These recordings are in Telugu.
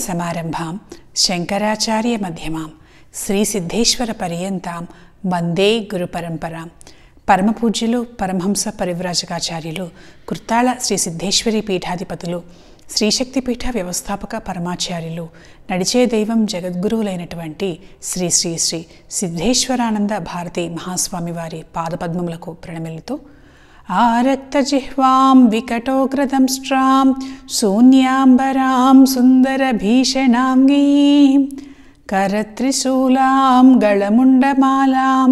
సమారంభాం శంకరాచార్య మధ్యమాం శ్రీసిద్ధేశ్వర పర్యంతాం వందే గురు పరంపరాం. పరమపూజ్యులు పరమహంస పరివ్రాజకాచార్యులు కుర్తాళ శ్రీ సిద్ధేశ్వరి పీఠాధిపతులు, శ్రీశక్తిపీఠ వ్యవస్థాపక పరమాచార్యులు, నడిచే దైవం జగద్గురువులైనటువంటి శ్రీ శ్రీ శ్రీ సిద్ధేశ్వరానంద భారతి మహాస్వామి వారి పాదపద్మములకు ప్రణమిల్లుతూ ఆరక్తజిహ్వాం వికటోగ్రదంష్ట్రాం శూన్యాంబరాం సుందరభీషణాంగీం కరత్రిశూలాం గళముండమాలాం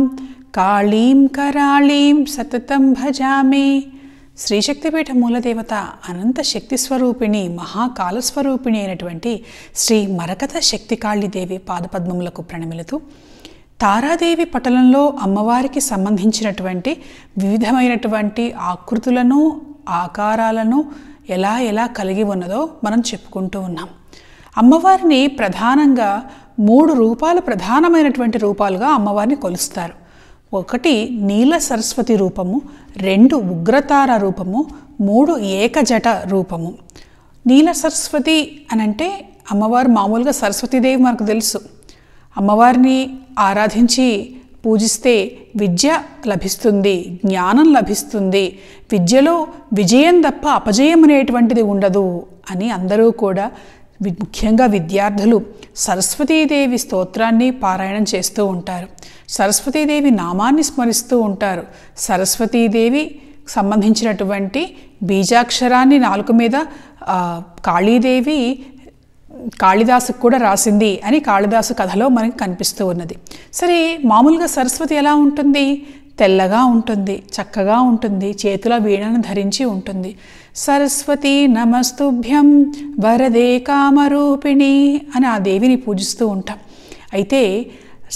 కాళీం కరాళీం సతతం భజామి. శ్రీశక్తిపీఠ మూలదేవత అనంత శక్తి స్వరూపిణి మహాకాలస్వరూపిణి అయినటువంటి శ్రీ మరకత శక్తికాళీదేవి పాదపద్మములకు ప్రణమిలుతూ తారాదేవి పటలంలో అమ్మవారికి సంబంధించినటువంటి వివిధమైనటువంటి ఆకృతులను ఆకారాలను ఎలా ఎలా కలిగి ఉన్నదో మనం చెప్పుకుంటూ ఉన్నాం. అమ్మవారిని ప్రధానంగా 3 రూపాలు ప్రధానమైనటువంటి రూపాలుగా అమ్మవారిని కొలుస్తారు. 1 నీల సరస్వతి రూపము, 2 ఉగ్రతార రూపము, 3 ఏకజట రూపము. నీల సరస్వతి అనంటే అమ్మవారు మామూలుగా సరస్వతీదేవి మనకు తెలుసు. అమ్మవారిని ఆరాధించి పూజిస్తే విద్య లభిస్తుంది, జ్ఞానం లభిస్తుంది, విద్యలో విజయం తప్ప అపజయం అనేటువంటిది ఉండదు అని అందరూ కూడా ముఖ్యంగా విద్యార్థులు సరస్వతీదేవి స్తోత్రాన్ని పారాయణం చేస్తూ ఉంటారు. సరస్వతీదేవి నామాన్ని స్మరిస్తూ ఉంటారు. సరస్వతీదేవి సంబంధించినటువంటి బీజాక్షరాన్ని నాలుక మీద కాళీదేవి కాళిదాసుకు కూడా రాసింది అని కాళిదాసు కథలో మనకి కనిపిస్తూ ఉన్నది. సరే, మామూలుగా సరస్వతి ఎలా ఉంటుంది? తెల్లగా ఉంటుంది, చక్కగా ఉంటుంది, చేతుల వీణను ధరించి ఉంటుంది. సరస్వతి నమస్తుభ్యం వరదే కామరూపిణి అని ఆ దేవిని పూజిస్తూ ఉంటాం. అయితే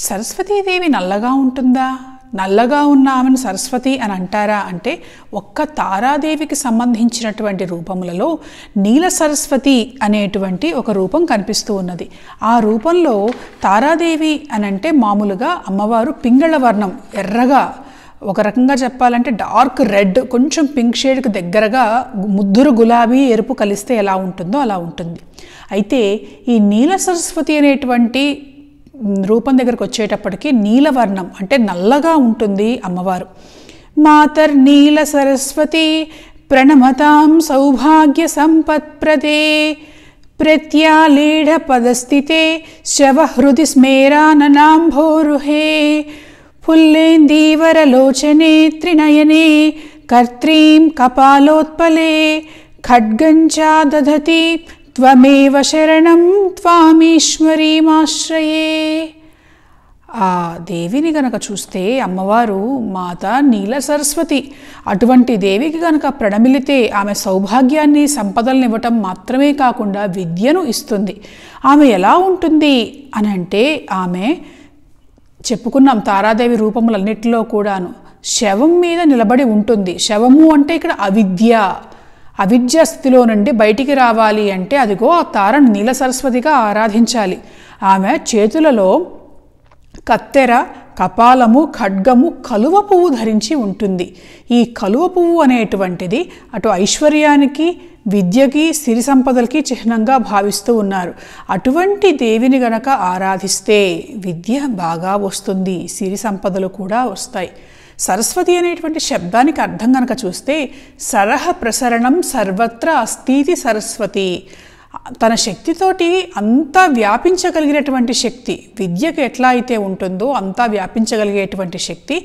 సరస్వతీదేవి నల్లగా ఉంటుందా? నల్లగా ఉన్న ఆమెను సరస్వతి అని అంటారా అంటే, ఒక్క తారాదేవికి సంబంధించినటువంటి రూపములలో నీల సరస్వతి అనేటువంటి ఒక రూపం కనిపిస్తూ ఉన్నది. ఆ రూపంలో తారాదేవి అని అంటే మామూలుగా అమ్మవారు పింగళ వర్ణం, ఎర్రగా, ఒక రకంగా చెప్పాలంటే డార్క్ రెడ్, కొంచెం పింక్ షేడ్కి దగ్గరగా ముద్దురు గులాబీ ఎరుపు కలిస్తే ఎలా ఉంటుందో అలా ఉంటుంది. అయితే ఈ నీల సరస్వతి అనేటువంటి రూపం దగ్గరకు వచ్చేటప్పటికి నీలవర్ణం అంటే నల్లగా ఉంటుంది అమ్మవారు. మాతర్ నీల సరస్వతి ప్రణమతాం సౌభాగ్య సంపత్ప్రదే ప్రత్యాలీఢ పదస్థితే శవహృది స్మేరాననాంభోరుహే ఫుల్లేందీవరలోచనే త్రినయనే కర్త్రీం కపాలోత్పలే ఖడ్గంచా దధతి త్వమేవ శరణం త్వామీశ్వరీమాశ్రయే. ఆ దేవిని గనక చూస్తే అమ్మవారు మాత నీల సరస్వతి. అటువంటి దేవికి గనక ప్రణమిలితే ఆమె సౌభాగ్యాన్ని సంపదలను ఇవ్వటం మాత్రమే కాకుండా విద్యను ఇస్తుంది. ఆమె ఎలా ఉంటుంది అని అంటే, ఆమె చెప్పుకున్నాం తారాదేవి రూపములన్నిటిలో కూడాను శవం మీద నిలబడి ఉంటుంది. శవము అంటే ఇక్కడ అవిద్య స్థితిలో నుండి బయటికి రావాలి అంటే అదిగో ఆ తారను నీల సరస్వతిగా ఆరాధించాలి. ఆమె చేతులలో కత్తెర, కపాలము, ఖడ్గము, కలువ పువ్వు ధరించి ఉంటుంది. ఈ కలువ పువ్వు అనేటువంటిది అటు ఐశ్వర్యానికి, విద్యకి, సిరి సంపదలకి చిహ్నంగా భావిస్తూ ఉన్నారు. అటువంటి దేవిని గనక ఆరాధిస్తే విద్య బాగా వస్తుంది, సిరి సంపదలు కూడా వస్తాయి. సరస్వతి అనేటువంటి శబ్దానికి అర్థం కనుక చూస్తే సరహ ప్రసరణం సర్వత్ర అస్థీతి సరస్వతి. తన శక్తితోటి అంతా వ్యాపించగలిగినటువంటి శక్తి, విద్యకు ఎట్లా అయితే ఉంటుందో అంతా వ్యాపించగలిగేటువంటి శక్తి,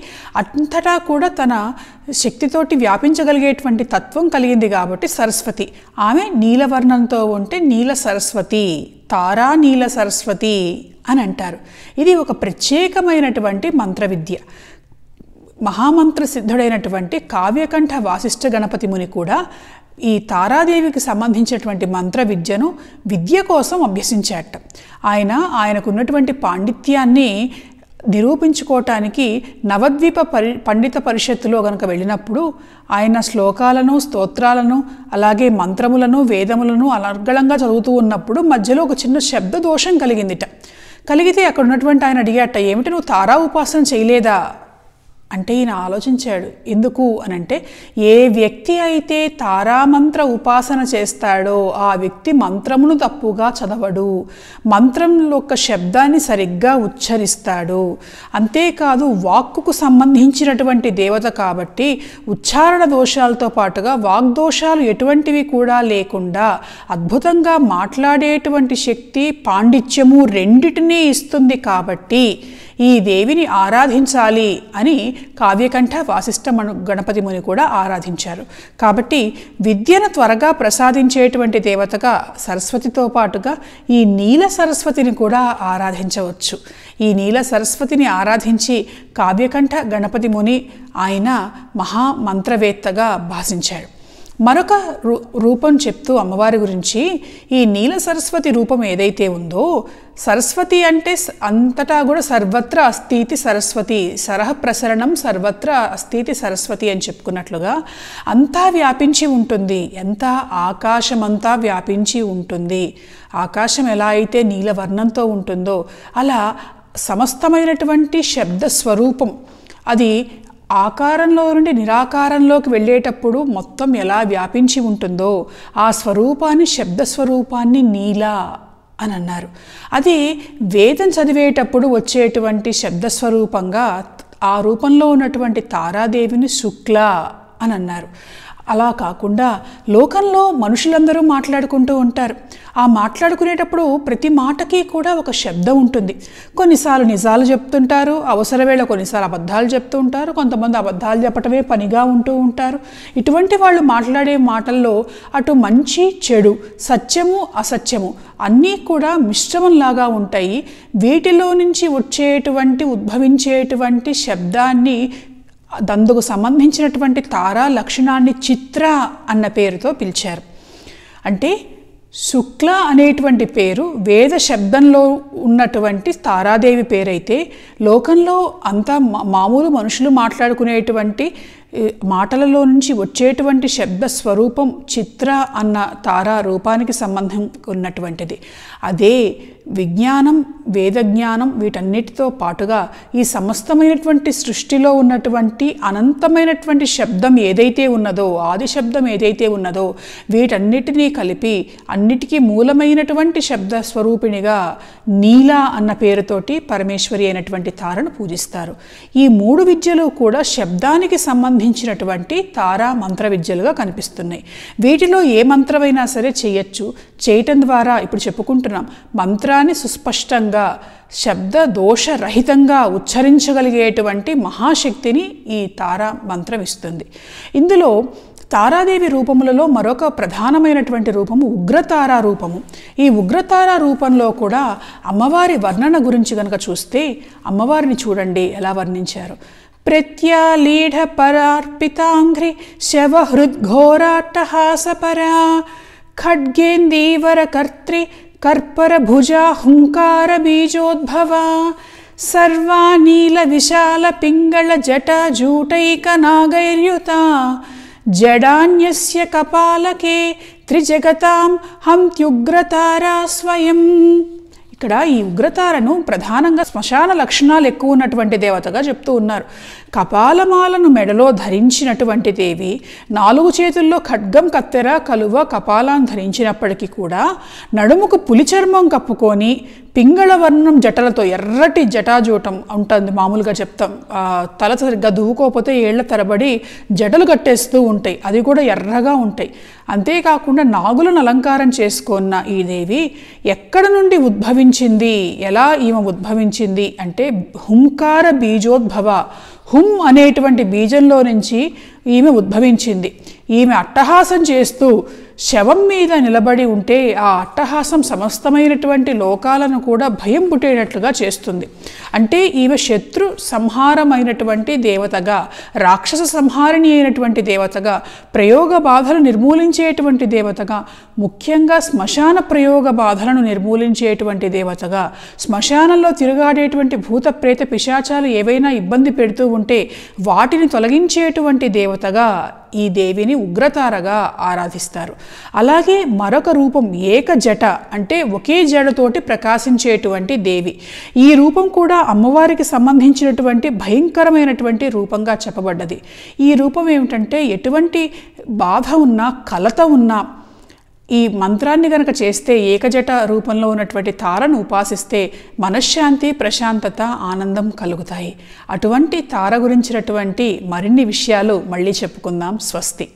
అంతటా కూడా తన శక్తితోటి వ్యాపించగలిగేటువంటి తత్వం కలిగింది కాబట్టి సరస్వతి. ఆమె నీలవర్ణంతో ఉంటే నీల సరస్వతి, తారా నీల సరస్వతి అని అంటారు. ఇది ఒక ప్రత్యేకమైనటువంటి మంత్ర విద్య. మహామంత్ర సిద్ధుడైనటువంటి కావ్యకంఠ వాసిష్ఠ గణపతి ముని కూడా ఈ సంబంధించినటువంటి మంత్ర విద్య కోసం అభ్యసించాట. ఆయనకున్నటువంటి పాండిత్యాన్ని నిరూపించుకోవటానికి నవద్వీప పండిత పరిషత్తులో గనక వెళ్ళినప్పుడు ఆయన శ్లోకాలను, స్తోత్రాలను, అలాగే మంత్రములను, వేదములను అనర్గళంగా చదువుతూ ఉన్నప్పుడు మధ్యలో ఒక చిన్న శబ్ద దోషం కలిగిందిట. కలిగితే అక్కడ ఉన్నటువంటి ఆయన అడిగాట, ఏమిటి నువ్వు తారా ఉపాసన చేయలేదా అంటే ఈయన ఆలోచించాడు. ఎందుకు అనంటే, ఏ వ్యక్తి అయితే తారామంత్ర ఉపాసన చేస్తాడో ఆ వ్యక్తి మంత్రమును తప్పుగా చదవడు, మంత్రంలో ఒక శబ్దాన్ని సరిగ్గా ఉచ్చరిస్తాడు. అంతేకాదు వాక్కుకు సంబంధించినటువంటి దేవత కాబట్టి ఉచ్చారణ దోషాలతో పాటుగా వాగ్దోషాలు ఎటువంటివి కూడా లేకుండా అద్భుతంగా మాట్లాడేటువంటి శక్తి, పాండిత్యము రెండిటినీ ఇస్తుంది. కాబట్టి ఈ దేవిని ఆరాధించాలి అని కావ్యకంఠ, వాసిష్ఠ గణపతి ముని కూడా ఆరాధించారు. కాబట్టి విద్యను త్వరగా ప్రసాదించేటువంటి దేవతగా సరస్వతితో పాటుగా ఈ నీల సరస్వతిని కూడా ఆరాధించవచ్చు. ఈ నీల సరస్వతిని ఆరాధించి కావ్యకంఠ గణపతి ముని ఆయన మహామంత్రవేత్తగా భాషించాడు. మరొక రూపం చెప్తూ అమ్మవారి గురించి, ఈ నీల సరస్వతి రూపం ఏదైతే ఉందో, సరస్వతి అంటే అంతటా కూడా సర్వత్ర అస్థితి సరస్వతి, సరహ ప్రసరణం సర్వత్ర అస్థితి సరస్వతి అని చెప్పుకున్నట్లుగా అంతా వ్యాపించి ఉంటుంది. ఎంత ఆకాశమంతా వ్యాపించి ఉంటుంది. ఆకాశం ఎలా అయితే నీలవర్ణంతో ఉంటుందో అలా సమస్తమైనటువంటి శబ్ద స్వరూపం అది ఆకారంలో నుండి నిరాకారంలోకి వెళ్ళేటప్పుడు మొత్తం ఎలా వ్యాపించి ఉంటుందో ఆ స్వరూపాన్ని, శబ్ద స్వరూపాన్ని నీల అని అన్నారు. అది వేదం చదివేటప్పుడు వచ్చేటువంటి శబ్దస్వరూపంగా ఆ రూపంలో ఉన్నటువంటి తారాదేవిని శుక్ల అని అన్నారు. అలా కాకుండా లోకంలో మనుషులందరూ మాట్లాడుకుంటూ ఉంటారు. ఆ మాట్లాడుకునేటప్పుడు ప్రతి మాటకి కూడా ఒక శబ్దం ఉంటుంది. కొన్నిసార్లు నిజాలు చెప్తుంటారు, అవసర వేళ కొన్నిసార్లు అబద్ధాలు చెప్తూ ఉంటారు, కొంతమంది అబద్ధాలు చెప్పటమే పనిగా ఉంటూ ఉంటారు. ఇటువంటి వాళ్ళు మాట్లాడే మాటల్లో అటు మంచి చెడు, సత్యము అసత్యము అన్నీ కూడా మిశ్రమంలాగా ఉంటాయి. వీటిలో నుంచి వచ్చేటువంటి ఉద్భవించేటువంటి శబ్దాన్ని, దందుకు సంబంధించినటువంటి తారా లక్షణాన్ని చిత్ర అన్న పేరుతో పిలిచారు. అంటే శుక్ల అనేటువంటి పేరు వేద శబ్దంలో ఉన్నటువంటి తారాదేవి పేరైతే, లోకంలో అంతా మామూలు మనుషులు మాట్లాడుకునేటువంటి మాటలలో నుంచి వచ్చేటువంటి శబ్ద స్వరూపం చిత్ర అన్న తారా రూపానికి సంబంధం ఉన్నటువంటిది. అదే విజ్ఞానం, వేదజ్ఞానం వీటన్నిటితో పాటుగా ఈ సమస్తమైనటువంటి సృష్టిలో ఉన్నటువంటి అనంతమైనటువంటి శబ్దం ఏదైతే ఉన్నదో, ఆది శబ్దం ఏదైతే ఉన్నదో వీటన్నిటినీ కలిపి అన్నిటికీ మూలమైనటువంటి శబ్ద స్వరూపిణిగా నీల అన్న పేరుతోటి పరమేశ్వరి అయినటువంటి తారను పూజిస్తారు. ఈ మూడు విద్యలు కూడా శబ్దానికి సంబంధించినటువంటి తారా మంత్ర విద్యలుగా కనిపిస్తున్నాయి. వీటిలో ఏ మంత్రమైనా సరే చేయొచ్చు. చేయటం ద్వారా ఇప్పుడు చెప్పుకుంటున్నాం, మంత్రాన్ని సుస్పష్టంగా శబ్ద దోషరహితంగా ఉచ్చరించగలిగేటువంటి మహాశక్తిని ఈ తారా మంత్రం ఇస్తుంది. ఇందులో తారాదేవి రూపములలో మరొక ప్రధానమైనటువంటి రూపము ఉగ్రతారా రూపము. ఈ ఉగ్రతారా రూపంలో కూడా అమ్మవారి వర్ణన గురించి కనుక చూస్తే, అమ్మవారిని చూడండి ఎలా వర్ణించారు. ప్రత్యాలీఢ పరార్పితాంఘ్రి శవహృద్ఘోరాట్టహాసపరా ఖడ్గేందీవర కర్త్రి కర్పర భుజా హుంకార బీజోద్భవ సర్వా నీల విశాల పింగళ జట జూటైక నాగైర్యుత జడాన్యస్య కపాలకే త్రిజగతాం హంత్యుగ్రతారా స్వయం. ఇక్కడ ఈ ఉగ్రతారను ప్రధానంగా శ్మశాన లక్షణాలు ఎక్కువ ఉన్నటువంటి దేవతగా చెప్తూ ఉన్నారు. కపాలమాలను మెడలో ధరించినటువంటి దేవి, 4 చేతుల్లో ఖడ్గం, కత్తెర, కలువ, కపాలాన్ని ధరించినప్పటికీ కూడా నడుముకు పులి చర్మం కప్పుకొని పింగళ వర్ణం జటలతో, ఎర్రటి జటాజూటం ఉంటుంది. మామూలుగా చెప్తాం, తల సరిగ్గా దువ్వుకోకపోతే ఏళ్ల తరబడి జటలు కట్టేస్తూ ఉంటాయి, అది కూడా ఎర్రగా ఉంటాయి. అంతేకాకుండా నాగులను అలంకారం చేసుకున్న ఈ దేవి ఎక్కడ నుండి ఉద్భవించింది, ఎలా ఈమె ఉద్భవించింది అంటే హుంకార బీజోద్భవ, హుం అనేటువంటి బీజంలో నుంచి ఈమె ఉద్భవించింది. ఈమె అట్టహాసం చేస్తూ శవం మీద నిలబడి ఉంటే ఆ అట్టహాసం సమస్తమైనటువంటి లోకాలను కూడా భయం పుట్టేటట్లుగా చేస్తుంది. అంటే ఈమె శత్రు సంహారమైనటువంటి దేవతగా, రాక్షస సంహారిణి అయినటువంటి దేవతగా, ప్రయోగ బాధలు నిర్మూలించేటువంటి దేవతగా, ముఖ్యంగా శ్మశాన ప్రయోగ బాధలను నిర్మూలించేటువంటి దేవతగా, శ్మశానంలో తిరుగాడేటువంటి భూత ప్రేత పిశాచాలు ఏవైనా ఇబ్బంది పెడుతూ ఉంటే వాటిని తొలగించేటువంటి దేవతగా ఈ దేవిని ఉగ్రతారగా ఆరాధిస్తారు. అలాగే మరొక రూపం ఏక జట, అంటే ఒకే జడతోటి ప్రకాశించేటువంటి దేవి. ఈ రూపం కూడా అమ్మవారికి సంబంధించినటువంటి భయంకరమైనటువంటి రూపంగా చెప్పబడ్డది. ఈ రూపం ఏమిటంటే ఎటువంటి బాధ ఉన్నా, కలత ఉన్నా ఈ మంత్రాన్ని గనక చేస్తే, ఏకజట రూపంలో ఉన్నటువంటి తారను ఉపాసిస్తే మనశ్శాంతి, ప్రశాంతత, ఆనందం కలుగుతాయి. అటువంటి తార గురించినటువంటి మరిన్ని విషయాలు మళ్ళీ చెప్పుకుందాం. స్వస్తి.